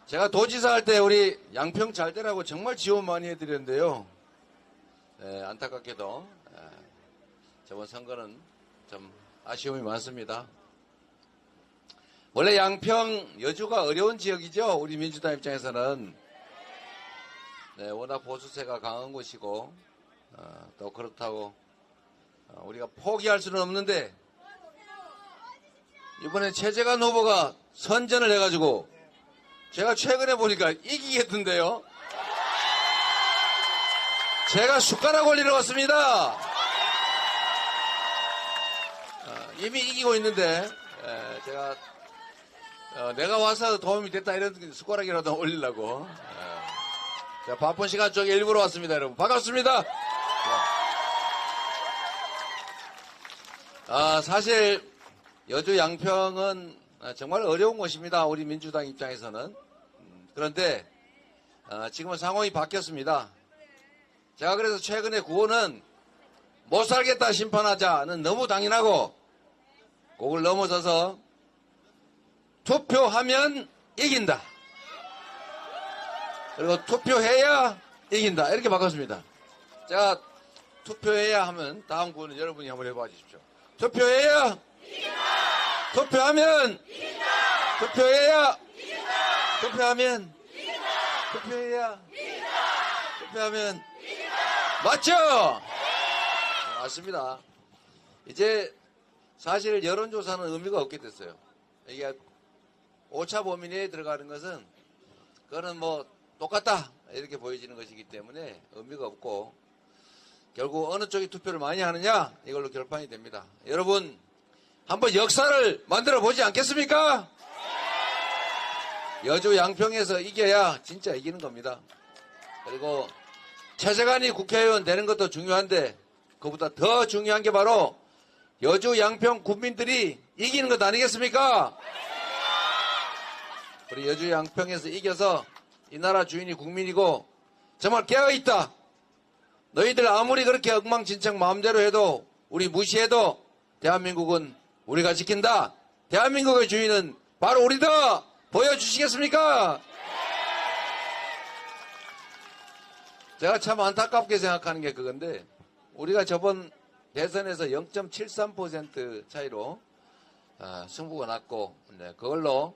제가 도지사 할 때 우리 양평 잘 되라고 정말 지원 많이 해드렸는데요. 안타깝게도 저번 선거는 좀 아쉬움이 많습니다. 원래 양평 여주가 어려운 지역이죠. 우리 민주당 입장에서는 워낙 보수세가 강한 곳이고 또 그렇다고 우리가 포기할 수는 없는데 이번에 최재관 후보가 선전을 해가지고 제가 최근에 보니까 이기겠던데요. 제가 숟가락 올리러 왔습니다. 이미 이기고 있는데 제가 내가 와서 도움이 됐다 이런 숟가락이라도 올리려고 제가 바쁜 시간 쪽에 일부러 왔습니다. 여러분 반갑습니다. 사실 여주 양평은 정말 어려운 곳입니다. 우리 민주당 입장에서는. 그런데 지금은 상황이 바뀌었습니다. 제가 그래서 최근에 구호는 못 살겠다 심판하자는 너무 당연하고 그걸 넘어서서 투표하면 이긴다. 그리고 투표해야 이긴다. 이렇게 바꿨습니다. 제가 투표해야 하면 다음 구호는 여러분이 한번 해봐 주십시오. 투표해야 이긴다. 투표하면 이긴다. 투표해야 이긴다. 투표하면 이긴다. 투표해야 이긴다. 투표하면 이긴다. 맞죠? 네, 맞습니다. 이제 사실 여론조사는 의미가 없게 됐어요. 이게 오차 범위 내에 들어가는 것은 그거는 뭐 똑같다 이렇게 보여지는 것이기 때문에 의미가 없고 결국 어느 쪽이 투표를 많이 하느냐 이걸로 결판이 됩니다. 여러분 한번 역사를 만들어 보지 않겠습니까? 여주 양평에서 이겨야 진짜 이기는 겁니다. 그리고 최재관이 국회의원 되는 것도 중요한데 그보다 더 중요한 게 바로 여주 양평 국민들이 이기는 것 아니겠습니까? 우리 여주 양평에서 이겨서 이 나라 주인이 국민이고 정말 깨어있다. 너희들 아무리 그렇게 엉망진창 마음대로 해도 우리 무시해도 대한민국은 우리가 지킨다. 대한민국의 주인은 바로 우리다. 보여주시겠습니까? 제가 참 안타깝게 생각하는 게 그건데 우리가 저번 대선에서 0.73% 차이로 승부가 났고 그걸로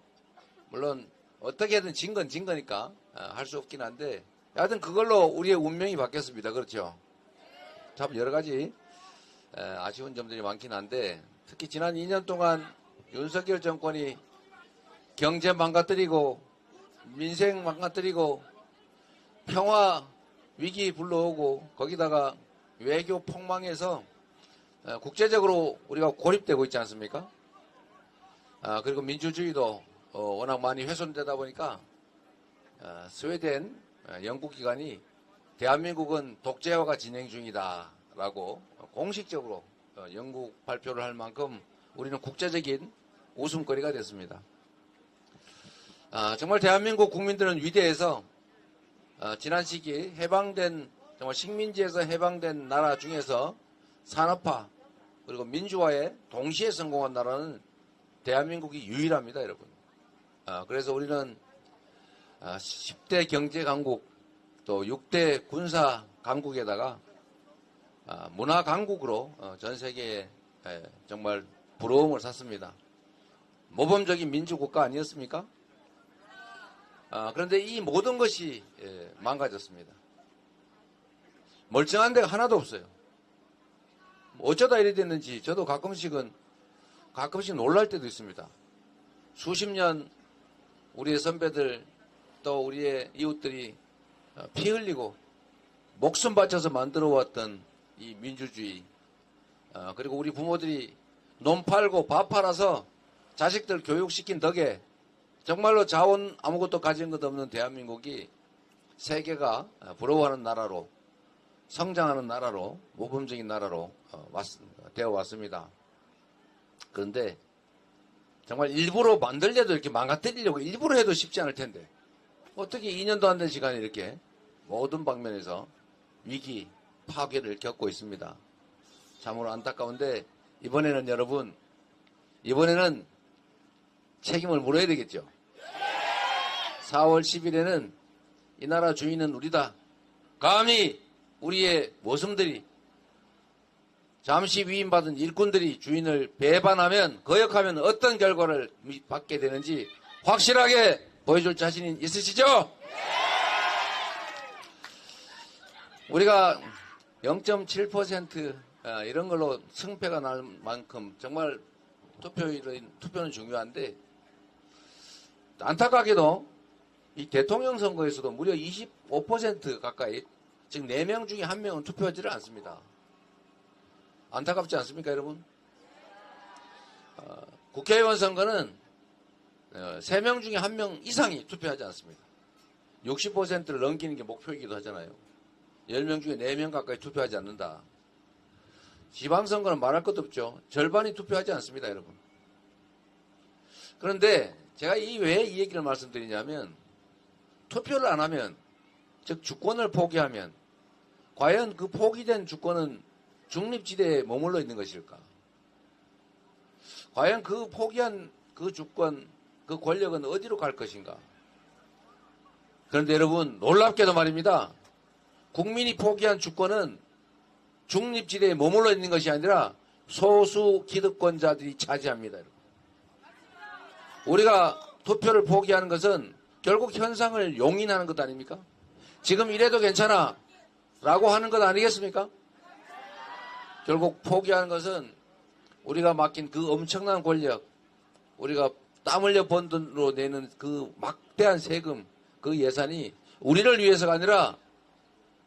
물론 어떻게든 진 건 진 거니까 할 수 없긴 한데 하여튼 그걸로 우리의 운명이 바뀌었습니다. 그렇죠? 참 여러 가지 아쉬운 점들이 많긴 한데 특히 지난 2년 동안 윤석열 정권이 경제 망가뜨리고 민생 망가뜨리고 평화 위기 불러오고 거기다가 외교 폭망해서 국제적으로 우리가 고립되고 있지 않습니까? 그리고 민주주의도 워낙 많이 훼손되다 보니까 스웨덴 연구기관이 대한민국은 독재화가 진행 중이다라고 공식적으로 영국 발표를 할 만큼 우리는 국제적인 웃음거리가 됐습니다. 정말 대한민국 국민들은 위대해서 지난 시기 해방된 정말 식민지에서 해방된 나라 중에서 산업화 그리고 민주화에 동시에 성공한 나라는 대한민국이 유일합니다, 여러분. 그래서 우리는 10대 경제 강국 또 6대 군사 강국에다가 문화 강국으로 전 세계에 정말 부러움을 샀습니다. 모범적인 민주국가 아니었습니까? 그런데 이 모든 것이 망가졌습니다. 멀쩡한 데가 하나도 없어요. 어쩌다 이래 됐는지 저도 가끔씩 놀랄 때도 있습니다. 수십 년 우리의 선배들 또 우리의 이웃들이 피 흘리고 목숨 바쳐서 만들어 왔던 이 민주주의 그리고 우리 부모들이 논 팔고 밥 팔아서 자식들 교육시킨 덕에 정말로 자원 아무것도 가진 것 없는 대한민국이 세계가 부러워하는 나라로 성장하는 나라로 모범적인 나라로 되어 왔습니다. 그런데 정말 일부러 만들려도 이렇게 망가뜨리려고 일부러 해도 쉽지 않을 텐데 어떻게 2년도 안 된 시간에 이렇게 모든 방면에서 위기, 파괴를 겪고 있습니다. 참으로 안타까운데 이번에는 여러분 책임을 물어야 되겠죠. 4월 10일에는 이 나라 주인은 우리다. 감히 우리의 모성들이 잠시 위임받은 일꾼들이 주인을 배반하면 거역하면 어떤 결과를 받게 되는지 확실하게 보여줄 자신이 있으시죠? 우리가 0.7% 이런 걸로 승패가 날 만큼 정말 투표는 중요한데 안타깝게도 이 대통령 선거에서도 무려 25% 가까이 즉 4명 중에 1명은 투표하지를 않습니다. 안타깝지 않습니까, 여러분? 국회의원 선거는 3명 중에 1명 이상이 투표하지 않습니다. 60%를 넘기는 게 목표이기도 하잖아요. 10명 중에 4명 가까이 투표하지 않는다. 지방선거는 말할 것도 없죠. 절반이 투표하지 않습니다, 여러분. 그런데 제가 왜 이 얘기를 말씀드리냐면 투표를 안 하면 즉 주권을 포기하면 과연 그 포기된 주권은 중립지대에 머물러 있는 것일까? 과연 그 포기한 그 주권, 그 권력은 어디로 갈 것인가? 그런데 여러분 놀랍게도 말입니다. 국민이 포기한 주권은 중립지대에 머물러 있는 것이 아니라 소수 기득권자들이 차지합니다. 여러분. 우리가 투표를 포기하는 것은 결국 현상을 용인하는 것 아닙니까? 지금 이래도 괜찮아 라고 하는 것 아니겠습니까? 결국 포기하는 것은 우리가 맡긴 그 엄청난 권력, 우리가 땀 흘려 번 돈으로 내는 그 막대한 세금, 그 예산이 우리를 위해서가 아니라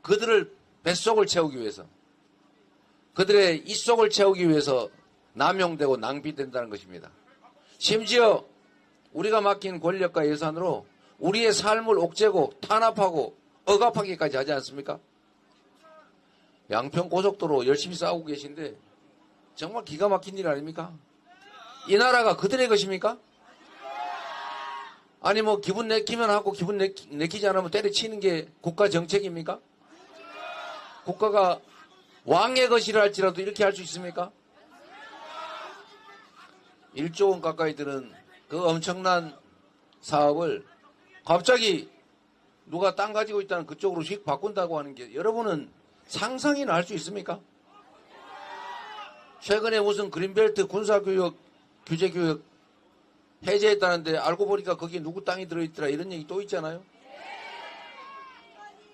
그들을 뱃속을 채우기 위해서, 그들의 입속을 채우기 위해서 남용되고 낭비된다는 것입니다. 심지어 우리가 맡긴 권력과 예산으로 우리의 삶을 옥죄고 탄압하고 억압하기까지 하지 않습니까? 양평 고속도로 열심히 싸우고 계신데 정말 기가 막힌 일 아닙니까? 이 나라가 그들의 것입니까? 아니 뭐 기분 내키면 하고 기분 내키지 않으면 때려치는 게 국가 정책입니까? 국가가 왕의 것이라 할지라도 이렇게 할 수 있습니까? 1조 원 가까이 드는 그 엄청난 사업을 갑자기 누가 땅 가지고 있다는 그쪽으로 휙 바꾼다고 하는 게 여러분은 상상이나 할 수 있습니까? 최근에 무슨 그린벨트 군사교육, 규제교육 해제했다는데 알고 보니까 거기에 누구 땅이 들어있더라 이런 얘기 또 있잖아요.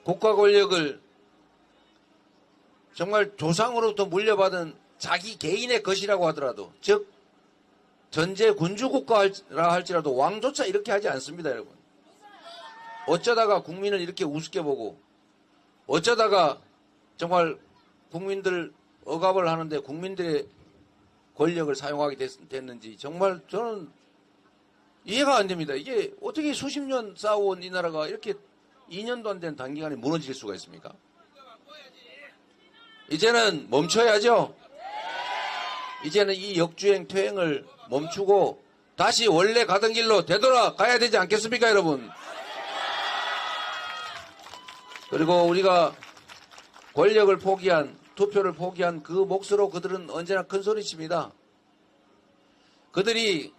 국가 권력을 정말 조상으로부터 물려받은 자기 개인의 것이라고 하더라도 즉 전제 군주국가라 할지라도 왕조차 이렇게 하지 않습니다, 여러분. 어쩌다가 국민을 이렇게 우습게 보고 어쩌다가 정말 국민들 억압을 하는데 국민들의 권력을 사용하게 됐는지 정말 저는 이해가 안 됩니다. 이게 어떻게 수십 년 쌓아온 이 나라가 이렇게 2년도 안 된 단기간에 무너질 수가 있습니까? 이제는 멈춰야죠. 이제는 이 역주행 퇴행을 멈추고 다시 원래 가던 길로 되돌아가야 되지 않겠습니까, 여러분? 그리고 우리가 권력을 포기한, 투표를 포기한 그 몫으로 그들은 언제나 큰 소리칩니다. 그들이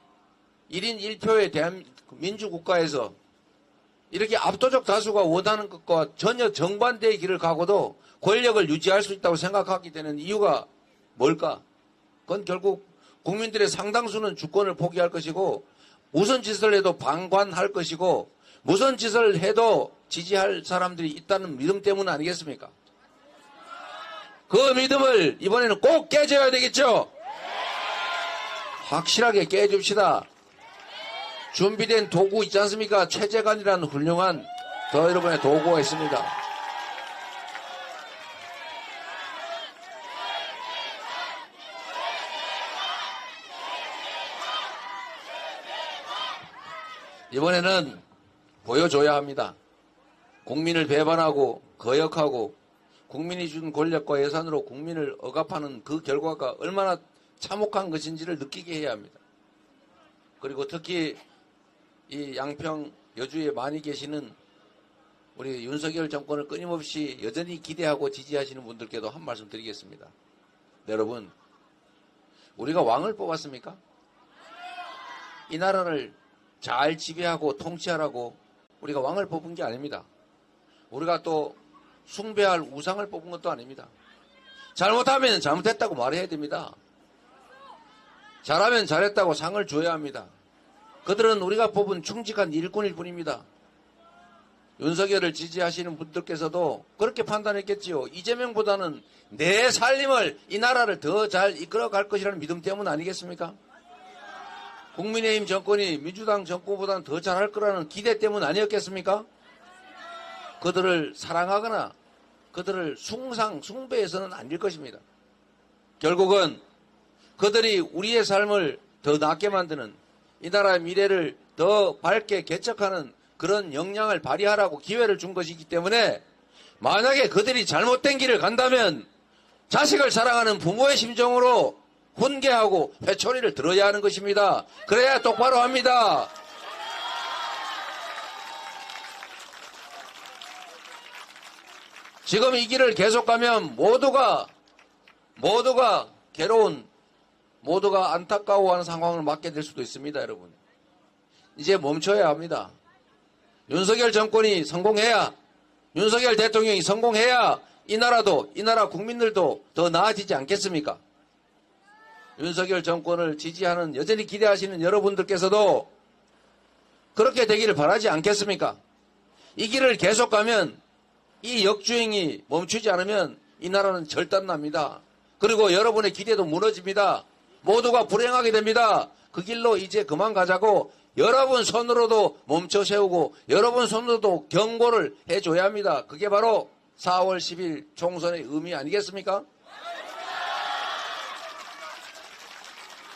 1인 1표의 민주국가에서 이렇게 압도적 다수가 원하는 것과 전혀 정반대의 길을 가고도 권력을 유지할 수 있다고 생각하게 되는 이유가 뭘까? 그건 결국 국민들의 상당수는 주권을 포기할 것이고 무슨 짓을 해도 방관할 것이고 무슨 짓을 해도 지지할 사람들이 있다는 믿음 때문 아니겠습니까? 그 믿음을 이번에는 꼭 깨줘야 되겠죠? 확실하게 깨줍시다. 준비된 도구 있지 않습니까? 최재관이라는 훌륭한 여러분의 도구가 있습니다. 이번에는 보여줘야 합니다. 국민을 배반하고 거역하고 국민이 준 권력과 예산으로 국민을 억압하는 그 결과가 얼마나 참혹한 것인지를 느끼게 해야 합니다. 그리고 특히 이 양평 여주에 많이 계시는 우리 윤석열 정권을 끊임없이 여전히 기대하고 지지하시는 분들께도 한 말씀 드리겠습니다. 여러분, 우리가 왕을 뽑았습니까? 이 나라를 잘 지배하고 통치하라고 우리가 왕을 뽑은 게 아닙니다. 우리가 또 숭배할 우상을 뽑은 것도 아닙니다. 잘못하면 잘못했다고 말해야 됩니다. 잘하면 잘했다고 상을 줘야 합니다. 그들은 우리가 뽑은 충직한 일꾼일 뿐입니다. 윤석열을 지지하시는 분들께서도 그렇게 판단했겠지요. 이재명보다는 내 살림을, 이 나라를 더 잘 이끌어갈 것이라는 믿음 때문 아니겠습니까? 국민의힘 정권이 민주당 정권보다는 더 잘할 거라는 기대 때문 아니었겠습니까? 그들을 사랑하거나 그들을 숭배해서는 안 될 것입니다. 결국은 그들이 우리의 삶을 더 낫게 만드는, 이 나라의 미래를 더 밝게 개척하는 그런 역량을 발휘하라고 기회를 준 것이기 때문에, 만약에 그들이 잘못된 길을 간다면 자식을 사랑하는 부모의 심정으로 훈계하고 회초리를 들어야 하는 것입니다. 그래야 똑바로 합니다. 지금 이 길을 계속 가면 모두가 괴로운, 모두가 안타까워하는 상황을 맞게 될 수도 있습니다, 여러분. 이제 멈춰야 합니다. 윤석열 정권이 성공해야, 윤석열 대통령이 성공해야 이 나라도, 이 나라 국민들도 더 나아지지 않겠습니까? 윤석열 정권을 지지하는, 여전히 기대하시는 여러분들께서도 그렇게 되기를 바라지 않겠습니까? 이 길을 계속 가면, 이 역주행이 멈추지 않으면 이 나라는 절단납니다. 그리고 여러분의 기대도 무너집니다. 모두가 불행하게 됩니다. 그 길로 이제 그만 가자고 여러분 손으로도 멈춰 세우고 여러분 손으로도 경고를 해줘야 합니다. 그게 바로 4월 10일 총선의 의미 아니겠습니까?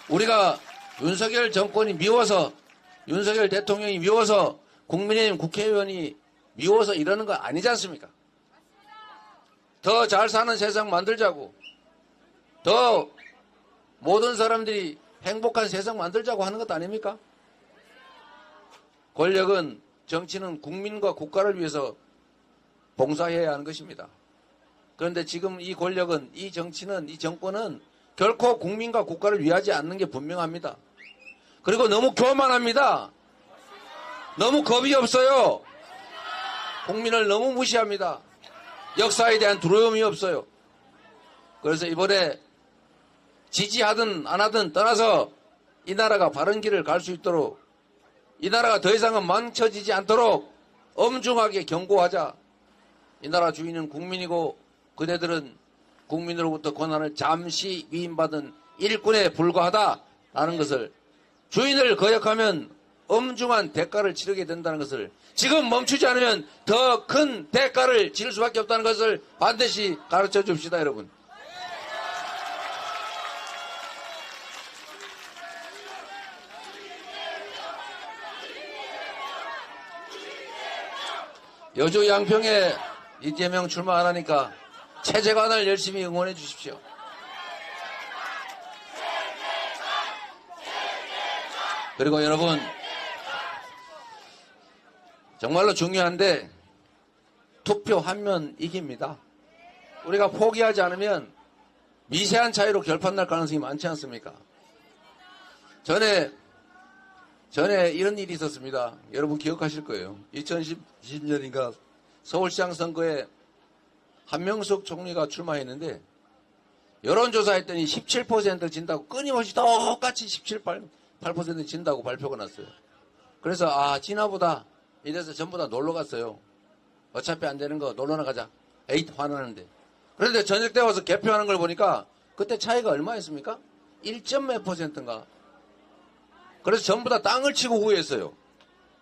우리가 윤석열 정권이 미워서, 윤석열 대통령이 미워서, 국민의힘 국회의원이 미워서 이러는 거 아니지 않습니까? 더 잘 사는 세상 만들자고, 더 모든 사람들이 행복한 세상 만들자고 하는 것도 아닙니까? 권력은, 정치는 국민과 국가를 위해서 봉사해야 하는 것입니다. 그런데 지금 이 권력은, 이 정치는, 이 정권은 결코 국민과 국가를 위하지 않는 게 분명합니다. 그리고 너무 교만합니다. 너무 겁이 없어요. 국민을 너무 무시합니다. 역사에 대한 두려움이 없어요. 그래서 이번에 지지하든 안 하든 떠나서 이 나라가 바른 길을 갈 수 있도록, 이 나라가 더 이상은 망쳐지지 않도록 엄중하게 경고하자. 이 나라 주인은 국민이고 그대들은 국민으로부터 권한을 잠시 위임받은 일꾼에 불과하다라는 것을, 주인을 거역하면 엄중한 대가를 치르게 된다는 것을, 지금 멈추지 않으면 더 큰 대가를 치를 수밖에 없다는 것을 반드시 가르쳐 줍시다, 여러분. 여주 양평에 이재명 출마 안 하니까 체제관을 열심히 응원해 주십시오. 그리고 여러분, 정말로 중요한데 투표하면 이깁니다. 우리가 포기하지 않으면 미세한 차이로 결판날 가능성이 많지 않습니까? 전에 이런 일이 있었습니다. 여러분 기억하실 거예요. 2010년인가 서울시장 선거에 한명숙 총리가 출마했는데 여론조사했더니 17% 진다고, 끊임없이 똑같이 17, 8% 진다고 발표가 났어요. 그래서 지나보다 이래서 전부 다 놀러 갔어요. 어차피 안 되는 거 놀러나 가자. 에잇 화나는데. 그런데 저녁 때 와서 개표하는 걸 보니까 그때 차이가 얼마였습니까? 1점 몇 %인가. 그래서 전부 다 땅을 치고 후회했어요.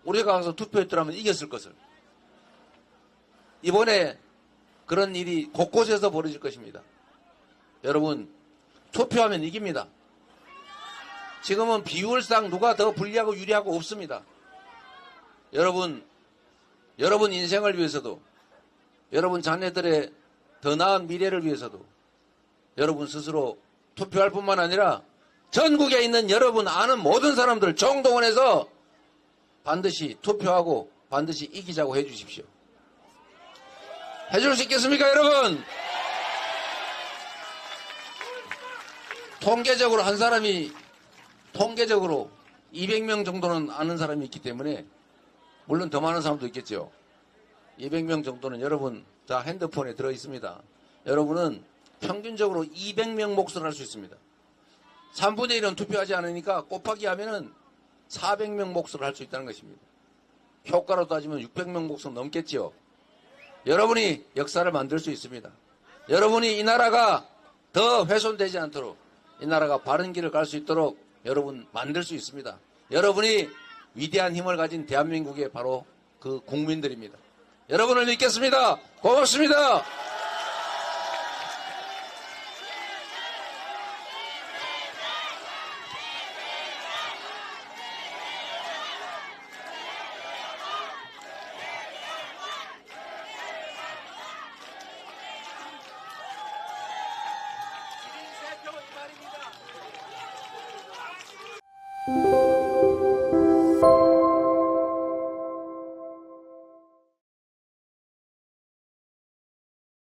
우리가 가서 투표했더라면 이겼을 것을. 이번에 그런 일이 곳곳에서 벌어질 것입니다. 여러분, 투표하면 이깁니다. 지금은 비율상 누가 더 불리하고 유리하고 없습니다. 여러분 인생을 위해서도, 여러분 자녀들의 더 나은 미래를 위해서도 여러분 스스로 투표할 뿐만 아니라 전국에 있는 여러분 아는 모든 사람들 총동원해서 반드시 투표하고 반드시 이기자고 해주십시오. 해줄 수 있겠습니까, 여러분? 통계적으로 한 사람이, 통계적으로 200명 정도는 아는 사람이 있기 때문에 물론 더 많은 사람도 있겠죠. 200명 정도는 여러분 다 핸드폰에 들어 있습니다. 여러분은 평균적으로 200명 몫을 할 수 있습니다. 3분의 1은 투표하지 않으니까 곱하기 하면은 400명 몫을 할 수 있다는 것입니다. 효과로 따지면 600명 몫은 넘겠죠. 여러분이 역사를 만들 수 있습니다. 여러분이 이 나라가 더 훼손되지 않도록, 이 나라가 바른 길을 갈 수 있도록 여러분 만들 수 있습니다. 여러분이 위대한 힘을 가진 대한민국의 바로 그 국민들입니다. 여러분을 믿겠습니다. 고맙습니다.